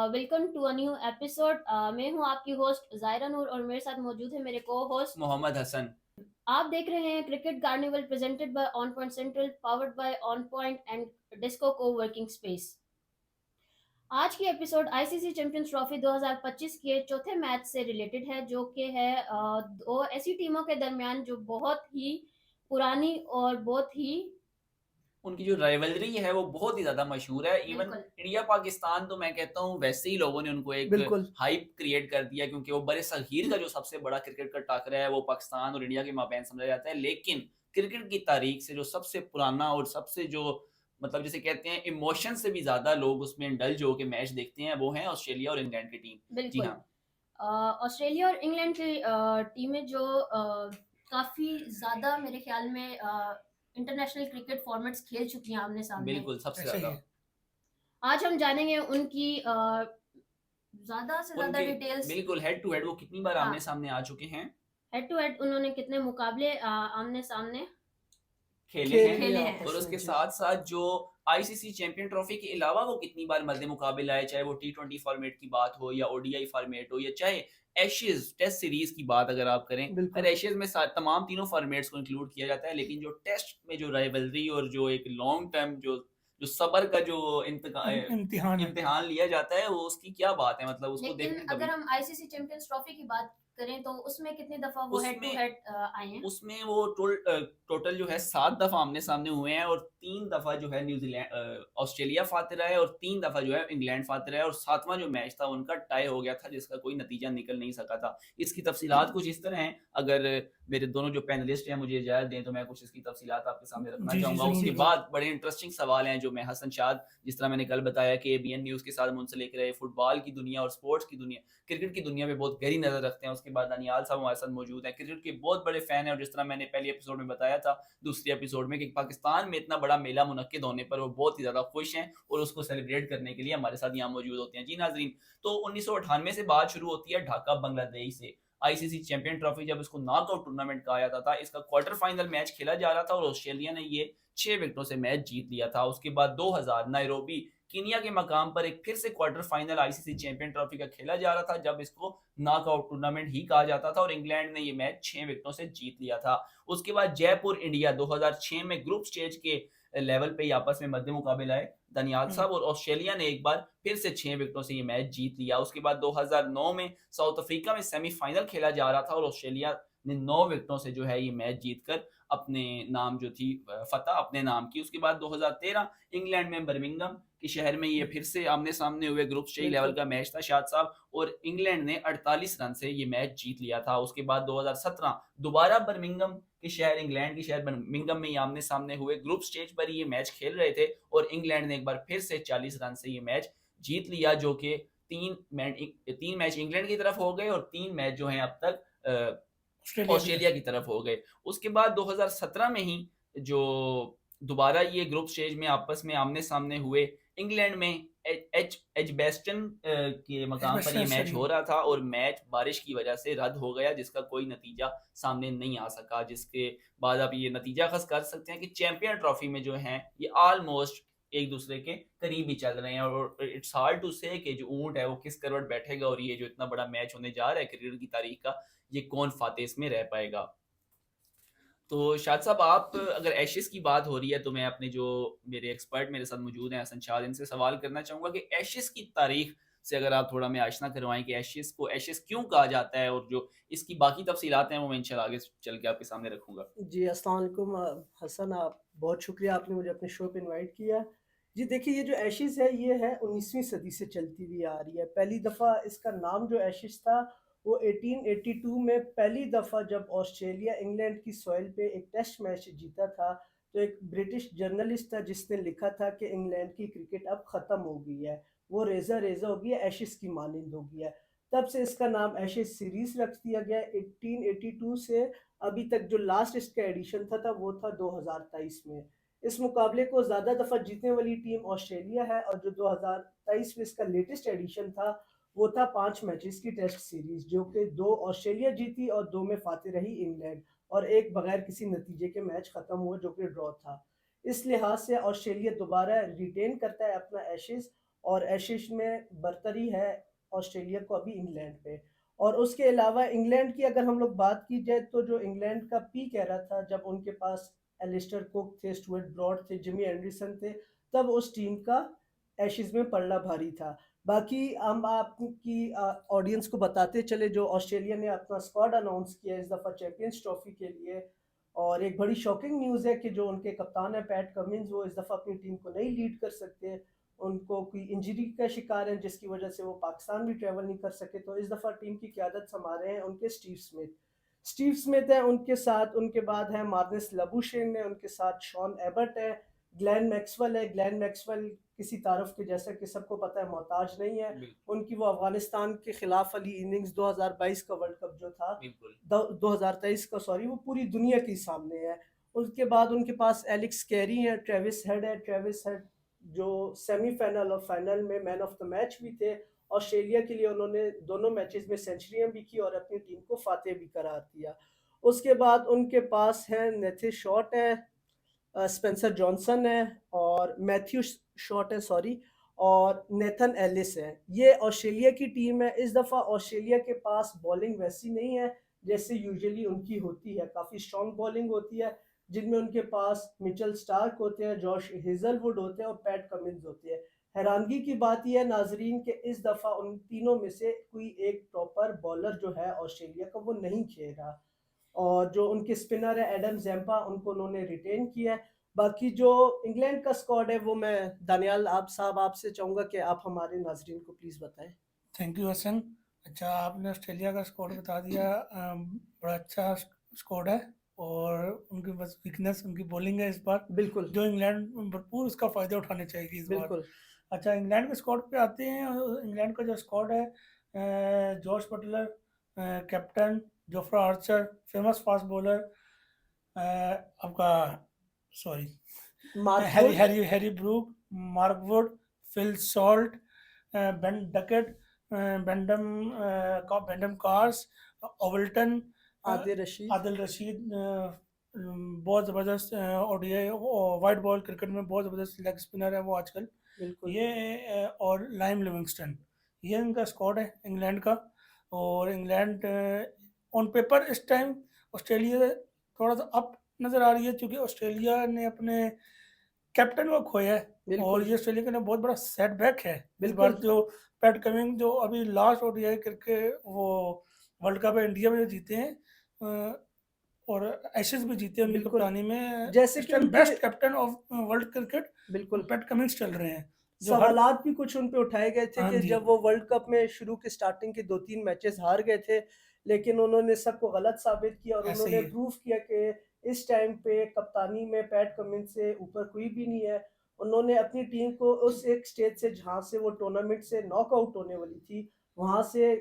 Welcome to a new episode. मैं हूं आपकी होस्ट जायरा नूर और मेरे साथ मौजूद है मेरे को होस्ट। मोहम्मद हसन। आप देख रहे हैं cricket carnival presented by on point central, powered by on point and disco को वर्किंग स्पेस। आज की एपिसोड आईसीसी चैंपियंस ट्रॉफी 2025 के चौथे मैच से रिलेटेड है, जो कि है दो ऐसी टीमों के दरमियान जो बहुत ही पुरानी और बहुत ही उनकी जो राइवलरी है वो बहुत ही ज़्यादा मशहूर है। इवन बिल्कुल इंडिया पाकिस्तान तो मैं कहता हूँ वैसे ही लोगों ने उनको एक बिल्कुल। हाइप क्रिएट कर दिया, क्योंकि वो बड़े सगीर का जो सबसे बड़ा क्रिकेट का टाकरा है वो पाकिस्तान और इंडिया के माबैन समझा जाता है। लेकिन क्रिकेट की तारीख से जो सबसे पुराना और सबसे जो मतलब जिसे कहते हैं इमोशन से भी ज़्यादा लोग उसमें इंडल्ज होकर मैच देखते हैं, वो हैं ऑस्ट्रेलिया और इंग्लैंड की टीम। जी बिल्कुल। हाँ। ऑस्ट्रेलिया और इंग्लैंड की टीमें जो काफ़ी ज़्यादा मेरे ख्याल में इंटरनेशनल क्रिकेट फॉर्मेट्स खेल चुकी हैं आमने सामने। बिल्कुल सबसे ऐसा ही ज़्यादा। है। आज हम जानेंगे उनकी ज़्यादा से ज़्यादा उनके डिटेल्स। बिल्कुल हेड टू हेड वो कितनी बार हाँ, आमने सामने आ चुके हैं, हेड टू हेड उन्होंने कितने मुकाबले आमने सामने खेले खेल हैं। लिए खेले हैं। और आपस में उसके जी। साथ साथ जो आईसीसी चैंपियन ट्रॉफी के अलावा वो कितनी बार मद्दे मुकाबले आए, चाहे वो टी20 फॉर्मेट की बात हो या ओडीआई फॉर्मेट हो या चाहे एशेज टेस्ट सीरीज की बात अगर आप करें। खैर बिल्कुल। एशेज में तमाम तीनों फॉर्मेट्स को इंक्लूड किया जाता है, लेकिन जो टेस्ट में जो राइवलरी और जो एक लॉन्ग टर्म जो जो सबर का जो इम्तिहान है। इम्तिहान लिया जाता है, वो उसकी क्या बात है, मतलब उसको लेकिन देखने अगर कभी हम आईसीसी चैंपियंस ट्रॉफी की बात करें तो उसमें कितनी दफ़ा वो हेड टू उसमें हेड आए हैं? उसमें वो टोटल जो है 7 दफ़ा आमने-सामने हुए हैं, और 3 दफ़ा जो है ऑस्ट्रेलिया फातेह रहा है और 3 दफ़ा जो है इंग्लैंड फातेह रहा है, और 7वां जो मैच था उनका टाई हो गया था, जिसका कोई नतीजा निकल नहीं सका था। इसकी तफ़सीलात कुछ इस तरह हैं, अगर मेरे दोनों जो पैनलिस्ट हैं मुझे इजाज़त दें तो मैं कुछ इसकी तफ़सीलात आपके सामने रखना जी, जी, चाहूँगा। ज़रूर, उसके ज़रूर। बाद बड़े इंटरेस्टिंग सवाल हैं जो मैं हसन शाद, जिस तरह मैंने कल बताया कि एबीएन न्यूज़ के साथ मुंसलिक रहे, फुटबॉल की दुनिया और स्पोर्ट्स की दुनिया, क्रिकेट की दुनिया में बहुत गहरी नज़र रखते हैं। उसके बाद दानियाल साहब हमारे साथ मौजूद हैं, क्रिकेट के बहुत बड़े फ़ैन हैं, और जिस तरह मैंने पहले एपिसोड में बताया था, दूसरे एपिसोड में, कि पाकिस्तान में इतना बड़ा मेला मुनक्किद होने पर वो बहुत ही ज़्यादा खुश हैं और उसको सेलिब्रेट करने के लिए हमारे साथ यहाँ मौजूद होते हैं। जी नाज़रीन, तो 1998 से बात शुरू होती है ढाका बांग्लादेश से। आईसीसी चैंपियन ट्रॉफी जब इसको नॉकआउट टूर्नामेंट कहा जाता था, इसका क्वार्टर फाइनल मैच खेला जा रहा था और ऑस्ट्रेलिया ने ये 6 विकेटों से मैच जीत लिया था। उसके बाद 2000 नायरोबी कीनिया के मकाम पर एक फिर से quarter final ICC champion trophy का खेला जा रहा था, जब इसको नॉकआउट टूर्नामेंट ही कहा जाता था, और इंग्लैंड ने ये मैच 6 विकेटों से जीत लिया था। उसके बाद जयपुर इंडिया 2006 में ग्रुप स्टेज के लेवल पे ही आपस में मध्य मुकाबले आए दानियाल हुँ। साहब, और ऑस्ट्रेलिया ने एक बार फिर से 6 विकेटों से ये मैच जीत लिया। उसके बाद 2009 में साउथ अफ्रीका में सेमीफाइनल खेला जा रहा था और ऑस्ट्रेलिया ने 9 विकेटों से जो है ये मैच जीतकर अपने नाम जो थी फतह अपने नाम की। उसके बाद 2013 इंग्लैंड में बर्मिंघम के शहर में ये फिर से आमने-सामने हुए ग्रुप स्टेज लेवल बिल्कुल। का मैच था शाद साहब, और इंग्लैंड ने 48 रन से ये मैच जीत लिया था। उसके बाद 2017 दोबारा बर्मिंघम के शहर, इंग्लैंड के शहर बर्मिंघम में ये आमने-सामने हुए, ग्रुप स्टेज पर ये मैच खेल रहे थे, और इंग्लैंड ने एक बार फिर से 40 रन से ये मैच जीत लिया, जो कि 3 मैच इंग्लैंड की तरफ हो गए और 3 मैच जो हैं अब तक ऑस्ट्रेलिया की ऑस्ट्रेलिया तरफ। की तरफ हो गए। उसके बाद 2017 में ही जो दोबारा ये ग्रुप स्टेज में आपस में आमने-सामने हुए, इंग्लैंड में एजबेस्टन के मकाम पर ये एडमिस्टर मैच स्टेडियम। हो रहा था, और मैच बारिश की वजह से रद्द हो गया, जिसका कोई नतीजा सामने नहीं आ सका। जिसके बाद आप ये नतीजा अख़ज़ कर सकते हैं कि चैंपियन ट्रॉफी में जो हैं ये ऑलमोस्ट एक दूसरे के करीब ही चल रहे हैं, और इट्स हार्ड टू से कि जो ऊँट है वो किस करवट बैठेगा, और ये जो इतना बड़ा मैच होने जा रहा है क्रिकेट की तारीख का, ये कौन फातेह इसमें रह पाएगा। तो शाद साहब, आप अगर एशेज़ की बात हो रही है तो मैं अपने जो मेरे एक्सपर्ट मेरे साथ मौजूद हैं हसन शाद, इनसे सवाल करना चाहूँगा कि एशेज़ की तारीख से अगर आप थोड़ा मैं आशना करवाएँ कि एशेज़ को एशेज़ क्यों कहा जाता है, और जो इसकी बाकी तफ़सीलात हैं वो मैं इंशाल्लाह आगे चल के आपके सामने रखूँगा। जी, अस्सलाम वालेकुम हसन, आप बहुत शुक्रिया, आपने मुझे अपने शो पे इनवाइट किया। जी देखिए, ये जो एशेज़ है ये है 19वीं सदी से चलती हुई आ रही है। पहली दफ़ा इसका नाम जो एशेज़ था वो 1882 में पहली दफ़ा जब ऑस्ट्रेलिया इंग्लैंड की सॉइल पे एक टेस्ट मैच जीता था, तो एक ब्रिटिश जर्नलिस्ट था जिसने लिखा था कि इंग्लैंड की क्रिकेट अब ख़त्म हो गई है। वो रेज़ा-रेज़ा हो गई है, एशेज़ की मानिंद हो गया है। तब से इसका नाम एशेज़ सीरीज़ रख दिया गया है। 1882 से अभी तक जो लास्ट इसका एडिशन था वो था 2023 में। इस मुकाबले को ज़्यादा दफ़ा जीतने वाली टीम ऑस्ट्रेलिया है, और जो 2023 में इसका लेटेस्ट एडिशन था वो था 5 मैचेस की टेस्ट सीरीज़, जो कि 2 ऑस्ट्रेलिया जीती और 2 में फातेह रही इंग्लैंड, और एक बगैर किसी नतीजे के मैच ख़त्म हुआ जो कि ड्रॉ था। इस लिहाज से ऑस्ट्रेलिया दोबारा रिटेन करता है अपना एशेज़, और एशेज में बरतरी है ऑस्ट्रेलिया को अभी इंग्लैंड पे। और उसके अलावा इंग्लैंड की अगर हम लोग बात की जाए तो जो इंग्लैंड का पीक एरा था जब उनके पास एलिस्टर कुक थे, स्टुअर्ट ब्रॉड थे, जिमी एंडरसन थे, तब उस टीम का एशेज में पड़ना भारी था। बाकी हम आपकी ऑडियंस को बताते चले जो ऑस्ट्रेलिया ने अपना स्क्वाड अनाउंस किया इस दफ़ा चैंपियंस ट्रॉफी के लिए। और एक बड़ी शॉकिंग न्यूज़ है कि जो उनके कप्तान है पैट कमिंस वो इस दफ़ा अपनी टीम को नहीं लीड कर सकते। उनको कोई इंजरी का शिकार है जिसकी वजह से वो पाकिस्तान भी ट्रैवल नहीं कर सके। तो इस दफ़ा टीम की क़यादत संभाल रहे हैं उनके स्टीव स्मिथ है उनके साथ, उनके बाद है मार्नस लबुशेन है, उनके साथ शॉन एबर्ट है, ग्लेन मैक्सवेल है। ग्लेन मैक्सवेल किसी तारफ के जैसा कि सबको पता है मोहताज नहीं है। बिल्कुल उनकी वो अफगानिस्तान के खिलाफ वाली इनिंग्स 2022 का वर्ल्ड कप जो था बिल्कुल 2023 का सॉरी, वो पूरी दुनिया के सामने है। उसके बाद उनके पास एलेक्स कैरी है, ट्रेविस हेड जो सेमीफाइनल और फाइनल में मैन ऑफ द मैच भी थे। ऑस्ट्रेलिया के लिए उन्होंने दोनों मैचेस में सेंचुरियां भी की और अपनी टीम को फातेह भी करार दिया। उसके बाद उनके पास है नेथे शॉट है, स्पेंसर जॉनसन है और मैथ्यू शॉट है सॉरी, और नेथन एलिस है। ये ऑस्ट्रेलिया की टीम है। इस दफ़ा ऑस्ट्रेलिया के पास बॉलिंग वैसी नहीं है जैसे यूजुअली उनकी होती है, काफ़ी स्ट्रॉन्ग बॉलिंग होती है जिनमें उनके पास मिचेल स्टार्क होते हैं, जॉश हेजलवुड होते हैं और पैट कमिंस होते हैं। हैरानगी की बात यह है नाजरीन कि इस दफ़ा उन तीनों में से कोई एक प्रॉपर बॉलर जो है ऑस्ट्रेलिया का वो नहीं खेल रहा। और जो उनके स्पिनर है एडम जैम्पा, उनको उन्होंने रिटेन किया है। बाकी जो इंग्लैंड का स्क्वाड है वो मैं दानियाल आप साहब आपसे चाहूँगा कि आप हमारे नाजरीन को प्लीज़ बताएं। Thank you Hasan. अच्छा, आपने ऑस्ट्रेलिया का स्क्वाड बता दिया। बड़ा अच्छा स्क्वाड है और उनकी बस वीकनेस उनकी बॉलिंग है इस बार, बिल्कुल जो इंग्लैंड भरपूर उसका फ़ायदा उठाने चाहिए इस बार। बिल्कुल अच्छा, इंग्लैंड के स्क्वाड पे आते हैं। इंग्लैंड का जो स्क्वाड है, Jos Buttler captain, Jofra Archer famous fast bowler, आपका sorry Mark Harry Wood, Harry Harry Brook, Mark Wood, Phil Salt, Ben Duckett, बेंडम कार्स, ओवल्टन, आदिल रशीद। आदिल रशीद, बहुत ज़बरदस्त ओडीआई वाइट बॉल क्रिकेट में बहुत ज़बरदस्त लेग स्पिनर है वो आजकल बिल्कुल ये। और लाइम लिविंगस्टन, ये इनका स्क्वाड है इंग्लैंड का। और इंग्लैंड ऑन पेपर इस टाइम ऑस्ट्रेलिया थोड़ा सा अप नज़र आ रही है क्योंकि ऑस्ट्रेलिया ने अपने कैप्टन को खोया है और बिल्कुल ये ऑस्ट्रेलिया के लिए बहुत बड़ा सेटबैक है इस बार। बिल्कुल जो पैट कमिंग जो अभी लास्ट ओडीआई करके वो वर्ल्ड कप इंडिया में जीते हैं, और एशेज भी जीते हैं उनकी बिल्कुल कप्तानी में। जैसे इस कि टाइम उनके best captain of world cricket बिल्कुल पैट कमिंग्स चल रहे हैं जो हर। सवालात भी कुछ उन पे उठाए गए थे हाँ कि जी, जब वो वर्ल्ड कप में शुरू के स्टार्टिंग के 2-3 मैचेस हार गए थे, लेकिन उन्होंने सबको गलत साबित किया और ऐसे उन्होंने ही है। प्रूव किया कि इस टाइम पे कप्तानी में पैट कमिंस से ऊपर कोई भी नहीं है। उन्होंने अपनी टीम को उस एक स्टेज से जहाँ से वो टूर्नामेंट से नॉकआउट होने वाली थी, वहाँ से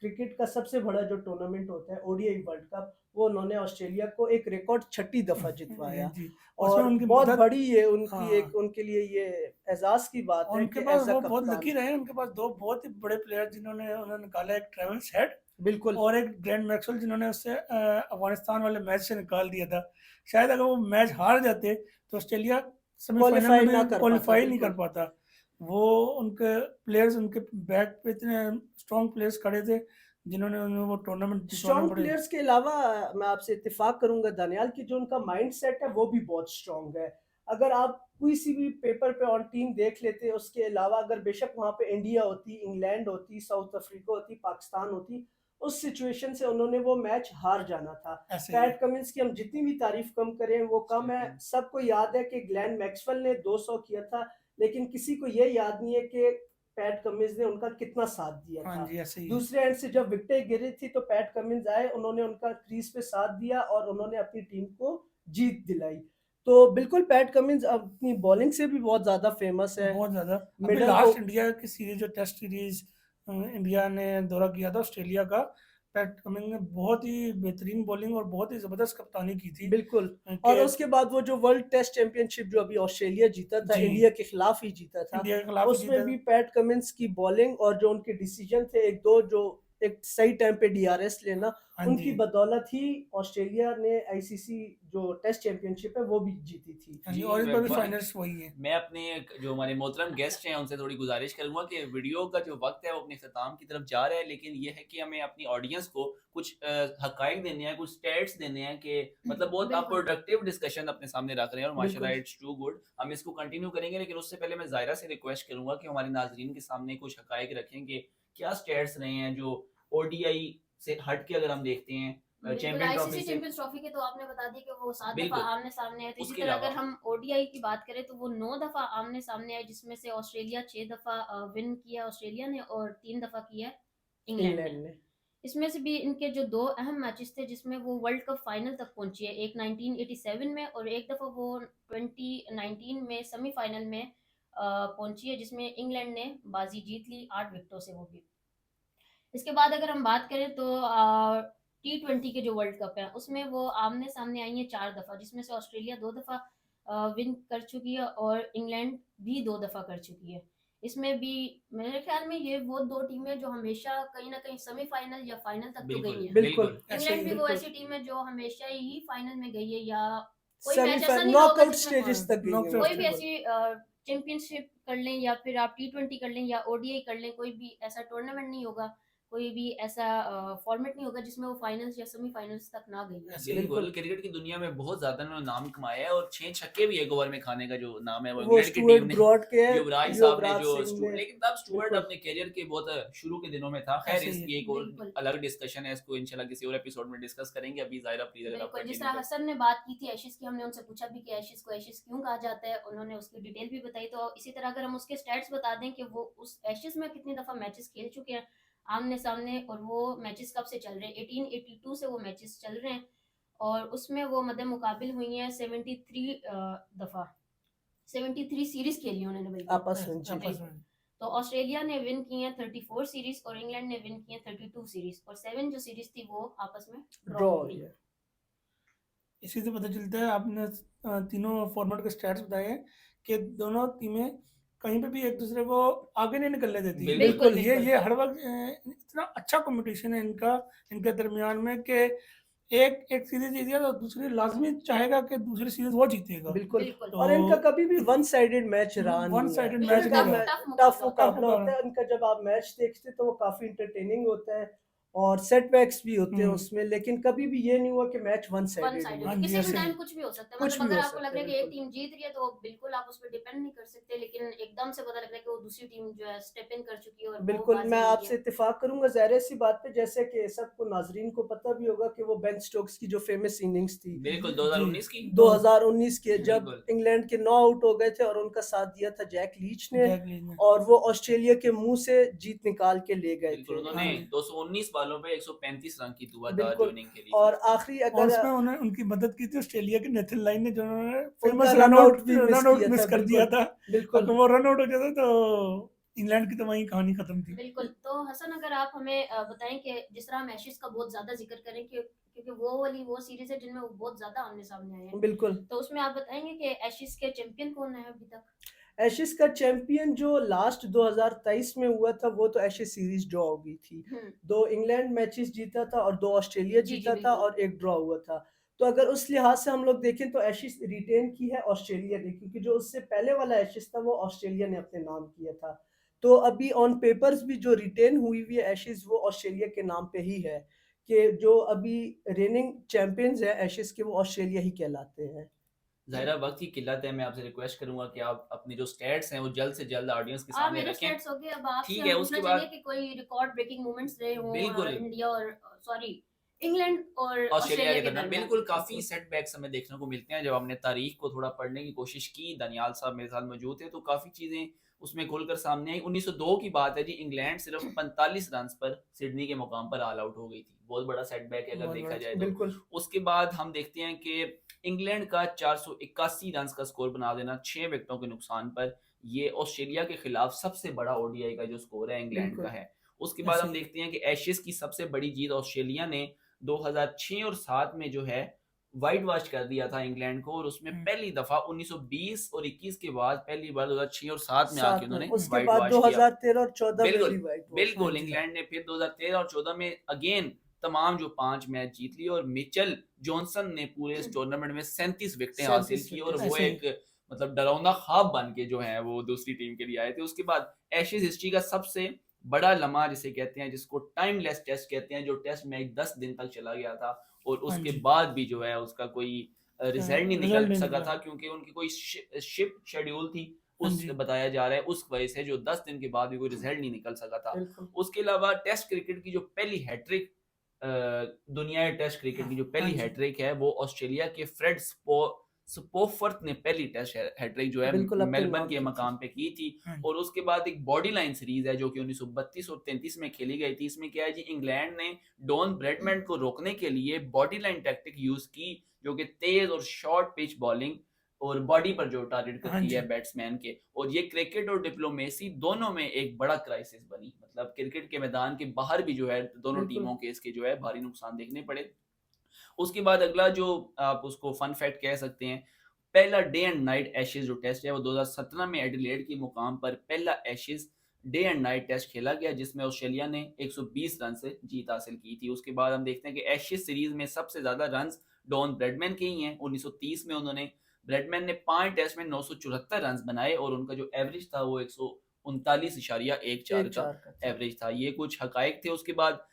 क्रिकेट का सबसे बड़ा जो टूर्नामेंट होता है ओडीआई वर्ल्ड कप, वो उन्होंने ऑस्ट्रेलिया को एक रिकॉर्ड छठी दफा जितवाया। जी, उसमें और उनकी बहुत मदद। बड़ी ये उनकी हाँ, एक उनके लिए ये एजाज की बात और है उनके कि पास एज अ वो बहुत लकी कप्तान। रहे हैं। उनके पास दो बहुत ही बड़े प्लेयर जिन्होंने उन्होंने निकाला, एक ट्रेविस हेड बिल्कुल और एक ग्रैंड मैक्सवेल जिन्होंने उससे अफगानिस्तान वाले मैच से निकाल दिया था। शायद अगर वो मैच हार जाते तो ऑस्ट्रेलिया सेमीफाइनल में क्वालिफाई ना भी कर पाता, क्वालिफाई नहीं कर बिल्कुल पाता। वो उनके प्लेयर्स उनके बैक पे इतने स्ट्रॉन्ग प्लेयर्स खड़े थे जिन्होंने उन्हें वो टूर्नामेंट जितवाना स्ट्रॉन्ग पड़े। प्लेयर्स के अलावा मैं आपसे इत्तेफाक करूंगा दानियाल की जो उनका माइंड सेट है वो भी बहुत स्ट्रॉन्ग है। अगर आप कोई सी भी पेपर पे ऑन टीम देख लेते, उसके अलावा अगर बेशक वहां पे इंडिया होती, इंग्लैंड होती, साउथ अफ्रीका होती, पाकिस्तान होती, उस सिचुएशन से उन्होंने वो मैच हार जाना था। ऐसे ही है। पैट कमिंस की हम जितनी भी तारीफ कम करें वो कम है। सबको याद है कि ग्लेन मैक्सवेल ने 200 किया था, लेकिन किसी को ये याद नहीं है कि पैट कमिंस ने उनका कितना साथ दिया हाँ था। जी, ऐसे ही है। दूसरे एंड से जब विकेटें गिरी थी तो पैट कमिंस आए, उन्होंने उनका क्रीज पे साथ दिया और उन्होंने अपनी टीम को जीत दिलाई। तो बिल्कुल पैट कमिंस अपनी बॉलिंग से भी बहुत ज्यादा फेमस है। बहुत ज़्यादा। अभी मिडल लास्ट इंडिया की सीरीज जो टेस्ट सीरीज इंडिया ने दौरा किया था ऑस्ट्रेलिया का, पैट कमिंस ने बहुत ही बेहतरीन बॉलिंग और बहुत ही ज़बरदस्त कप्तानी की थी बिल्कुल। और कि उसके बाद वो जो वर्ल्ड टेस्ट चैंपियनशिप जो अभी ऑस्ट्रेलिया जीता था, जी, इंडिया के खिलाफ ही जीता था, इंडिया के खिलाफ ही उसमें जीता भी था। पैट कमिंस की बॉलिंग और जो उनके डिसीजन थे एक दो जो एक सही टाइम पे DRS लेना, हाँ उनकी जी, बदौलत ही ऑस्ट्रेलिया ने ICC जो टेस्ट चैंपियनशिप है वो भी जीती थी। हाँ जी, जी, और इस बार भी मैं फाइनल्स वही है। मैं अपने जो हमारे मोहतरम गेस्ट हैं उनसे थोड़ी गुजारिश करूंगा कि वीडियो का जो वक्त है वो अपने अख्ताम की तरफ जा रहा है, लेकिन ये है कि हमें अपनी ऑडियंस को कुछ हकाइक देने हैं, कुछ स्टेट्स देने हैं कि मतलब बहुत आप बिल्कुल प्रोडक्टिव डिस्कशन अपने सामने रख रहे हैं और माशाल्लाह बिल्कुल इट्स टू गुड। हम इसको कंटिन्यू करेंगे, लेकिन उससे पहले मैं ज़ायरा से रिक्वेस्ट करूंगा कि हमारे नाजरीन के सामने कुछ हकाइक रखें कि क्या स्टेट्स रहे हैं जो ODI से हट के अगर हम देखते हैं बिल्कुल चैंपियन ट्रॉफी आईसीसी से। चैंपियंस ट्रॉफी के तो आपने बता दी कि वो 7 दफा बिल्कुल, आमने सामने है, तो इसी उसके तरह अगर अलावा हम ओडीआई की बात करें तो वो 9 दफा आमने सामने है, जिसमें से ऑस्ट्रेलिया 6 दफा विन किया ऑस्ट्रेलिया ने और 3 दफा किया है इंग्लैंड ने। इंग्लैंड ने। इसमें से भी इनके जो 2 अहम मैचेस थे जिसमें वो वर्ल्ड कप फाइनल तक पहुंची है, एक 1987 में और एक दफा वो 2019 में सेमीफाइनल में पहुंची है, जिसमें इंग्लैंड ने बाजी जीत ली 8 विकेटों से वो भी। इसके बाद अगर हम बात करें तो T20 के जो वर्ल्ड कप है उसमें वो आमने सामने आई है 4 दफा, जिसमें से ऑस्ट्रेलिया 2 दफा विन कर चुकी है और इंग्लैंड भी 2 दफा कर चुकी है। इसमें भी मेरे ख्याल में ये वो 2 टीमें जो हमेशा कहीं ना कहीं सेमीफाइनल या फाइनल तक तो बिल्कुल गई है। बिल्कुल बिल्कुल ऐसे इंग्लैंड ही भी है। वो बिल्कुल ऐसी टीम है जो हमेशा ही फाइनल में गई है, या कोई मैच ऐसा सेमीफाइनल नहीं रहा होगा नॉकआउट जिसमें स्टेजेस तक गई है नॉकआउट वो। कोई भी स्टेज। ऐसी चैंपियनशिप कर लें या फिर आप T20 कर लें या ओडीआई कर लें, कोई भी ऐसा टूर्नामेंट नहीं होगा, कोई भी ऐसा फॉर्मेट नहीं होगा जिसमें वो फाइनल्स या सेमीफाइनल्स तक ना गई हो। ऐसे ही है। बिल्कुल बिल्कुल क्रिकेट की दुनिया में बहुत ज्यादा उन्होंने नाम कमाया है और 6 छक्के भी एक ओवर में खाने का जो नाम है वो वो इंग्लैंड की स्टुअर्ट टीम ने ब्रॉड के है, युवराज साहब ने युवराज जो सिंह ने। लेकिन तब स्टुअर्ट बिल्कुल अपने करियर के बहुत शुरू के दिनों में था। खैर ऐसे ही है। इसकी एक और बिल्कुल अलग डिस्कशन है, इसको इंशाल्लाह किसी और एपिसोड में डिस्कस करेंगे। अभी जायरा प्लीज अगर आप बिल्कुल जिस कंटिन्यू तरह करें। हसन ने बात की थी एशिस की, हमने उनसे पूछा भी कि एशिस को एशिस क्यों कहा जाता है, उन्होंने उसकी डिटेल भी बताई। तो इसी तरह अगर हम उसके स्टैट्स बता दें कि वो उस एशिस में कितनी दफा मैचेस खेल चुके हैं आमने सामने, और वो मैचेस कब से चल रहे हैं, 1882 से वो मैचेस चल रहे हैं और उसमें वो मद्दे मुकाबिल हुई हैं 73 दफा, 73 सीरीज खेली उन्होंने बल्कि। आपस में जी। आपस में। तो ऑस्ट्रेलिया ने विन की हैं 34 सीरीज और इंग्लैंड ने विन की हैं 32 सीरीज, और 7 जो सीरीज थी वो आपस में ड्रॉ ड्रॉ हो हुई गई। है। इसी से पता चलता है, आपने तीनों फॉर्मेट के स्टैट्स बताए हैं कि दोनों टीमें कहीं पे भी एक दूसरे को आगे नहीं निकलने देती। बिल्कुल, बिल्कुल ये हर वक्त इतना अच्छा कंपटीशन है इनका, इनके दरमियान में कि एक एक सीरीज जीत गया तो दूसरी लाजमी चाहेगा कि दूसरी सीरीज वो जीतेगा। बिल्कुल बिल्कुल और इनका तो कभी भी वन साइडेड मैच रहा वन नहीं है। साइडेड बिल्कुल मैच इनका नहीं टफ रहा। टफ टफ मुकाबला मुकाबला टफ होता है इनका। जब आप मैच देखते तो वो काफी इंटरटेनिंग होता है और सेटबैक्स भी होते हैं उसमें, लेकिन कभी भी ये नहीं हुआ कि match one one sided sided हुआ। हाँ जी, किसी भी ऐसे टाइम ही। कुछ भी हो सकता है। कुछ मतलब भी अगर हो आपको सकता लग है रहा है कि एक बिल्कुल। टीम जीत रही है तो बिल्कुल आप उस पर डिपेंड नहीं कर सकते, लेकिन एकदम से पता लग रहा है कि वो दूसरी टीम जो है स्टेप इन कर चुकी है और वो बिल्कुल बाजी मैं ले रही आपसे है। इत्तेफाक करूंगा ज़ाहिर सी बात पे, जैसे कि सबको नाजरीन को पता भी होगा कि वो बेन स्टोक्स की जो फेमस इनिंग्स थी बिल्कुल जी 2019 की 2019 के, जब बिल्कुल इंग्लैंड के 9 आउट हो गए थे और उनका साथ दिया था जैक लीच ने, जैक लीच ने। और वो ऑस्ट्रेलिया के मुंह से जीत निकाल के ले गए बिल्कुल थे। उन्होंने हाँ जी। 219 बालों पे 135 रन की दुआ दार जो बिल्कुल इनिंग खेली और थी। आखिरी और अगर उसमें उन्होंने उनकी मदद की थी ऑस्ट्रेलिया के नेथन लाइन ने, जो उन्होंने उनका फेमस रन आउट भी रन आउट किया मिस था। कर दिया बिल्कुल था। बिल्कुल अगर वो रन आउट हो जाता तो इंग्लैंड की तो वही कहानी खत्म थी। बिल्कुल तो हसन अगर आप हमें बताएं कि जिस तरह हम एशेज का बहुत ज्यादा जिक्र करें कि क्योंकि वो सीरीज है जिनमें वो बहुत ज्यादा आमने सामने आए हैं, बिल्कुल तो उसमें आप बताएंगे कि एशेज के चैंपियन कौन है अभी तक? एशेज का चैंपियन जो लास्ट 2023 में हुआ था वो तो एशेज सीरीज ड्रॉ हो गई थी। 2 इंग्लैंड मैचेस जीता था और 2 ऑस्ट्रेलिया जी जी जीता था बिल्कुल। और 1 ड्रॉ हुआ था। तो अगर उस लिहाज से हम लोग देखें तो एशेज रिटेन की है ऑस्ट्रेलिया ने, क्योंकि जो उससे पहले वाला एशेज था वो ऑस्ट्रेलिया ने अपने नाम किया था। तो अभी ऑन पेपर्स भी जो रिटेन हुई हुई है एशेज वो ऑस्ट्रेलिया के नाम पे ही है, कि जो अभी रेनिंग चैंपियंस है एशेज के वो ऑस्ट्रेलिया ही कहलाते हैं। ज़ाहिरा वक्त की किल्लत है, मैं आपसे रिक्वेस्ट करूंगा कि आप अपने जो स्टेट्स हैं वो जल्द से जल्द ऑडियंस के सामने मेरे रखें। स्टेट्स हो गए, अब आपसे ठीक हम है, पूछना उसके चाहेंगे बाद कि कोई रिकॉर्ड ब्रेकिंग मोमेंट्स रहे हों बिल्कुल इंडिया और सॉरी इंग्लैंड और ऑस्ट्रेलिया ऑस्ट्रेलिया के के दरमियान दरमियान। बिल्कुल काफ़ी सेटबैक्स हमें देखने को मिलते हैं। जब हमने तारीख को थोड़ा पढ़ने की कोशिश की, दानियाल साहब मेरे साथ मौजूद थे, तो काफ़ी चीज़ें उसमें खुलकर सामने आई। 1902 की बात है जी, इंग्लैंड सिर्फ 45 रन पर सिडनी के मुकाम पर ऑल आउट हो गई थी। बहुत बड़ा सेटबैक है अगर बहुत देखा बड़ा जाए तो। बिल्कुल उसके बाद हम देखते हैं कि इंग्लैंड का 481 रन का स्कोर बना देना 6 विकेटों के नुकसान पर, ये ऑस्ट्रेलिया के खिलाफ सबसे बड़ा ओडीआई का जो स्कोर है इंग्लैंड का बिल्कुल है। उसके बाद ऐसे हम ही। देखते हैं कि एशेज की सबसे बड़ी जीत ऑस्ट्रेलिया ने 2006 और 7 में जो है वाइट वॉश कर दिया था इंग्लैंड को, और उसमें हम्म, पहली दफा 1920 और 21 के बाद पहली बार 2006 और 7 में आके साथ में उन्होंने उसके वाइट बाद वॉश किया। 2013 और 14 में बिल्कुल भी वाइट वॉश बिल्कुल, की थी। इंग्लैंड ने फिर 2013 और 14 में अगेन तमाम जो 5 मैच जीत लिए, और मिचेल जॉनसन ने पूरे इस टूर्नामेंट में 37 विकेटें हासिल 37 की, और विकेट वो ऐसे ही एक मतलब डरावना ख्वाब बन के जो है वो दूसरी टीम के लिए आए थे। उसके बाद एशेज हिस्ट्री का सबसे बड़ा लम्हा जिसे कहते हैं, जिसको टाइमलेस टेस्ट कहते हैं, जो टेस्ट मैच 10 दिन तक चला गया था और हाँ उसके जी बाद भी जो है उसका कोई रिजल्ट नहीं रिजल्ट निकल नहीं सका निकला। था, क्योंकि उनकी कोई शिप शेड्यूल थी, हाँ उस जी बताया जा रहा है उस वजह से जो 10 दिन के बाद भी कोई रिजल्ट नहीं निकल सका था। बिल्कुल उसके अलावा टेस्ट क्रिकेट की जो पहली हैट्रिक दुनिया टेस्ट क्रिकेट की जो हाँ पहली जी हैट्रिक है वो ऑस्ट्रेलिया के फ्रेड स्पोफर्थ ने पहली टेस्ट हैट्रिक जो है बिल्कुल अपने मेलबर्न नाम के की थी। मकाम पे की थी। हाँ जी और उसके बाद एक बॉडी लाइन सीरीज है जो कि 1932 और 33 में खेली गई थी। इसमें क्या है जी, इंग्लैंड ने डॉन ब्रैडमैन को रोकने के लिए बॉडी लाइन टैक्टिक यूज की, जो कि तेज और शॉर्ट पिच बॉलिंग और बॉडी पर जो टारगेट हाँ करती जी है बैट्समैन के, और ये क्रिकेट और डिप्लोमेसी दोनों में एक बड़ा क्राइसिस बनी। मतलब क्रिकेट के मैदान के बाहर भी जो है दोनों बिल्कुल टीमों के इसके जो है भारी नुकसान देखने पड़े। उसके बाद अगला जो आप उसको फन फैक्ट कह सकते हैं, पहला डे एंड नाइट एशेज जो टेस्ट है वो 2017 में एडिलेड के मुकाम पर पहला Ashes day and night test खेला गया, जिसमें ऑस्ट्रेलिया ने 120 रन से जीत हासिल की थी। उसके बाद हम देखते हैं कि एशेज सीरीज में सबसे ज्यादा रन डॉन ब्रैडमैन के ही हैं। 1930 में उन्होंने ब्रैडमैन ने 5 टेस्ट में 974 रन बनाए, और उनका जो एवरेज था वो 139.14 एक का चार का था। एवरेज था। ये कुछ हकाइक थे। उसके बाद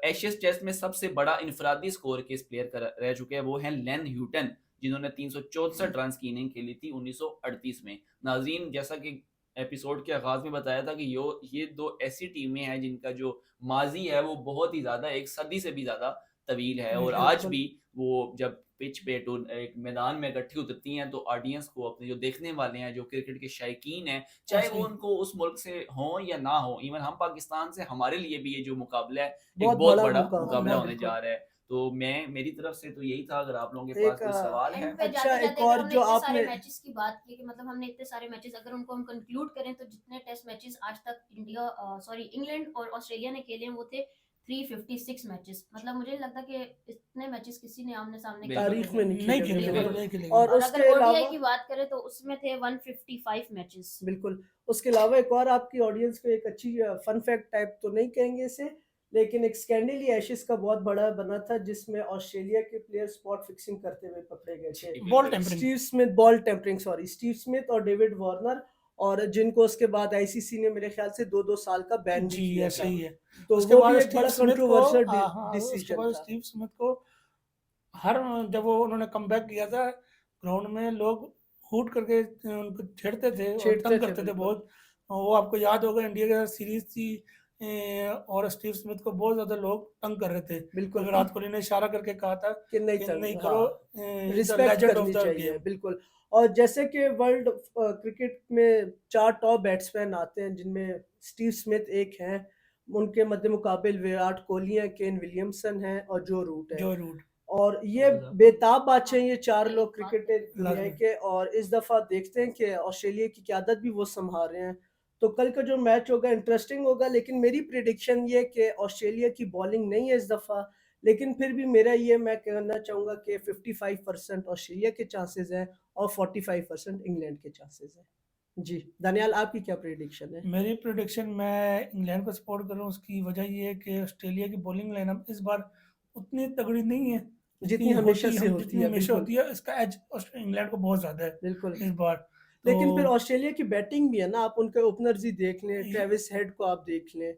एशेज टेस्ट में सबसे बड़ा इनफरादी स्कोर किस प्लेयर का रह चुके हैं, वो हैं लेन ह्यूटन, जिन्होंने 364 रन की इनिंग खेली थी 1938 में। नाजरीन, जैसा कि एपिसोड के आगाज में बताया था कि ये दो ऐसी टीमें हैं जिनका जो माजी है वो बहुत ही ज्यादा, एक सदी से भी ज्यादा तवील है, और आज बिल्कुल भी वो जब पिच पे एक मैदान में इकट्ठी उतरती हैं तो ऑडियंस को, अपने जो देखने वाले हैं, जो क्रिकेट के शायकीन हैं, चाहे ऐसे वो ही उनको उस मुल्क से हों या ना हो, इवन हम पाकिस्तान से, हमारे लिए भी ये जो मुकाबला है एक बहुत बहुत बड़ा बड़ा मुकाबला मुकाबला है होने बिल्कुल। जा रहा है। तो मेरी तरफ से तो यही था। अगर आप लोगों के पास एक कोई सवाल है। एंड पे अच्छा जाते एक जाते अगर और हमने जो इतने सारे आपने मैचेस की बात की कि मतलब हमने इतने सारे मैचेस अगर उनको हम कंक्लूड करें तो जितने टेस्ट मैचेस आज तक इंग्लैंड और ऑस्ट्रेलिया ने खेले हैं वो थे 356 मैचेस। मतलब मुझे नहीं लगता कि इतने मैचेस किसी ने आमने सामने बिल्कुल खेले तारीख में होंगे। नहीं नहीं खेले खेलेंगे बिल्कुल। नहीं बिल्कुल। खेलेंगे और और उसके अगर ओडीआई अलावा की बात करें तो उसमें थे 155 मैचेस। बिल्कुल उसके अलावा एक और आपकी ऑडियंस को एक अच्छी फन फैक्ट टाइप तो नहीं कहेंगे इसे, लेकिन एक स्कैंडल एशेज का बहुत बड़ा बना था जिसमें ऑस्ट्रेलिया के प्लेयर स्पॉट फिक्सिंग करते हुए पकड़े गए थे। Ball tampering Steve Smith ball tampering sorry Steve Smith और डेविड वार्नर, और जिनको उसके बाद आईसीसी ने मेरे ख्याल से 2-2 साल का बैन भी जी किया ऐसे था। ही है। तो उसके वो बाद भी एक स्टीव बड़ा स्मिथ को कंट्रोवर्शियल हाँ उसके डिसीजन बाद था। स्टीव स्मिथ को हर जब वो उन्होंने कमबैक किया था ग्राउंड में लोग हूट करके उनको छेड़ते थे और छेड़ते तंग थे करते थे बिल्कुल बहुत। और वो आपको याद होगा इंडिया के साथ सीरीज थी और स्टीव स्मिथ को बहुत ज्यादा लोग तंग कर रहे थे। बिल्कुल विराट कोहली ने इशारा करके कहा था कि नहीं कि नहीं तंग करो, हाँ is the respect legend of करनी द चाहिए गेम। बिल्कुल। और जैसे कि वर्ल्ड क्रिकेट में 4 टॉप बैट्समैन आते हैं जिनमें स्टीव स्मिथ एक हैं, उनके मध्य मुकाबिल विराट कोहली हैं, केन विलियमसन हैं और जो रूट है। जो रूट और ये बेताब बादशाह हैं ये 4 हाँ, लोग एक बात क्रिकेट दुनिया लाजमी के, और इस दफा देखते हैं कि ऑस्ट्रेलिया की क़यादत भी वो संभाल रहे हैं। तो कल का जो मैच होगा इंटरेस्टिंग होगा, लेकिन मेरी प्रिडिक्शन ये कि ऑस्ट्रेलिया की बॉलिंग नहीं है इस दफा, लेकिन फिर भी मेरा ये मैं कहना चाहूँगा कि 55% ऑस्ट्रेलिया के चांसेस हैं और 45% इंग्लैंड के चांसेस हैं। जी दानियाल आपकी क्या प्रिडिक्शन है? मेरी प्रिडिक्शन मैं इंग्लैंड को सपोर्ट कर रहा हूँ। उसकी वजह ये है कि ऑस्ट्रेलिया की बॉलिंग लाइनअप इस बार उतनी तगड़ी नहीं है जितनी हमेशा से होती जितनी है हमेशा बिल्कुल होती है। इसका एज इंग्लैंड को बहुत ज्यादा है बिल्कुल। इस बार। लेकिन फिर तो ऑस्ट्रेलिया की बैटिंग भी है ना, आप उनके ओपनर्स ही देख लें, ये- ट्रेविस हेड को आप देख लें,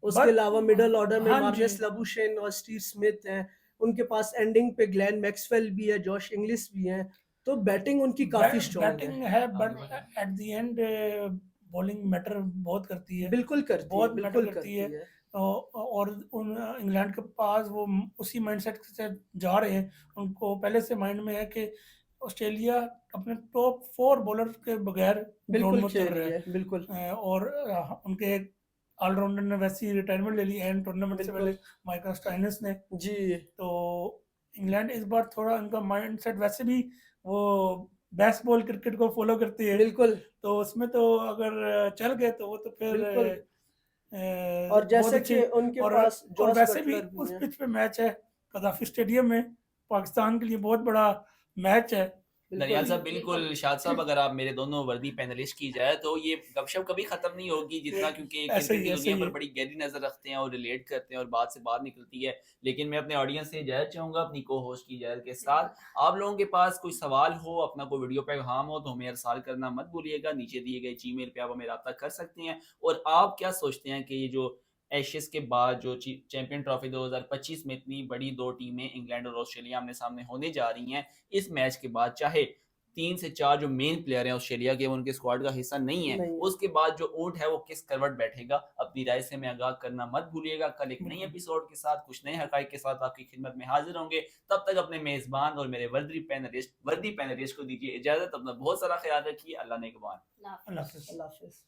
उसके बट अलावा मिडल ऑर्डर में हाँ जी मार्नस लबुशेन और स्टीव स्मिथ हैं, उनके पास एंडिंग पे ग्लेन मैक्सवेल भी है, जॉश इंग्लिश भी हैं, तो बैटिंग उनकी काफी स्ट्रॉन्ग है। बैटिंग है but at the end bowling matter बहुत करती है, बिल्कुल करती है बहुत मैटर बिल्कुल करती करती है। है और उन इंग्लैंड के पास वो उसी माइंडसेट से जा रहे हैं। उनको पहले से माइंड में है कि ऑस्ट्रेलिया अपने टॉप 4 बॉलर के बगैर ग्राउंड बिल्कुल में खेल उतर रही रहे है बिल्कुल हैं। और उनके एक ऑलराउंडर ने वैसी रिटायरमेंट ले ली एंड टूर्नामेंट से पहले, बिल्कुल माइकल स्टाइनिस ने। जी तो इंग्लैंड इस बार थोड़ा उनका माइंडसेट वैसे भी वो बेसबॉल क्रिकेट को फॉलो करती है, बिल्कुल तो उसमें तो अगर चल गए तो वो तो फिर बिल्कुल। और बहुत जैसे अच्छी। कि उनके और पास और जॉस वैसे भी बटलर भी उस हैं। पिच पे मैच है कदाफी स्टेडियम में, पाकिस्तान के लिए बहुत बड़ा मैच है। दनियाल साहब बिल्कुल। बिल्कुल, शाद साहब अगर आप मेरे दोनों वर्दी पैनलिस्ट की जाए तो ये गपशप कभी खत्म नहीं होगी जितना, क्योंकि ऐसे क्रिकेट ही की ऐसे दुनिया ही पर है। बड़ी गहरी नजर रखते हैं और रिलेट करते हैं और बात से बात निकलती है। लेकिन मैं अपने ऑडियंस से इजाजत चाहूंगा अपनी को होस्ट की इजाजत के साथ। आप लोगों के पास कोई सवाल हो, अपना कोई वीडियो पैगाम हो तो हमें अरसाल करना मत भूलिएगा। नीचे दिए गए जीमेल पे आप हमें रब्ता कर सकते हैं। और आप क्या सोचते हैं कि ये जो एशेस के बाद जो चैंपियन ट्रॉफी 2025 में इतनी बड़ी दो टीमें इंग्लैंड और ऑस्ट्रेलिया आमने सामने होने जा रही हैं, इस मैच के बाद चाहे 3 से 4 जो मेन प्लेयर हैं ऑस्ट्रेलिया के, वो उनके स्क्वाड का हिस्सा नहीं है, नहीं है। उसके बाद जो ऊंट है वो किस करवट बैठेगा, अपनी राय से हमें आगाह करना मत भूलिएगा। कल एक नई बिल्कुल। एपिसोड के साथ कुछ नए हकाइक के साथ आपकी खिदमत में हाजिर होंगे। तब तक अपने मेजबान और मेरे वर्दी पैनलिस्ट को दीजिए इजाजत। अपना बहुत सारा ख्याल रखिए। अल्लाह ने अल्लाह हाफ़िज़। अल्लाह हाफ़िज़। अल्लाह हाफिज।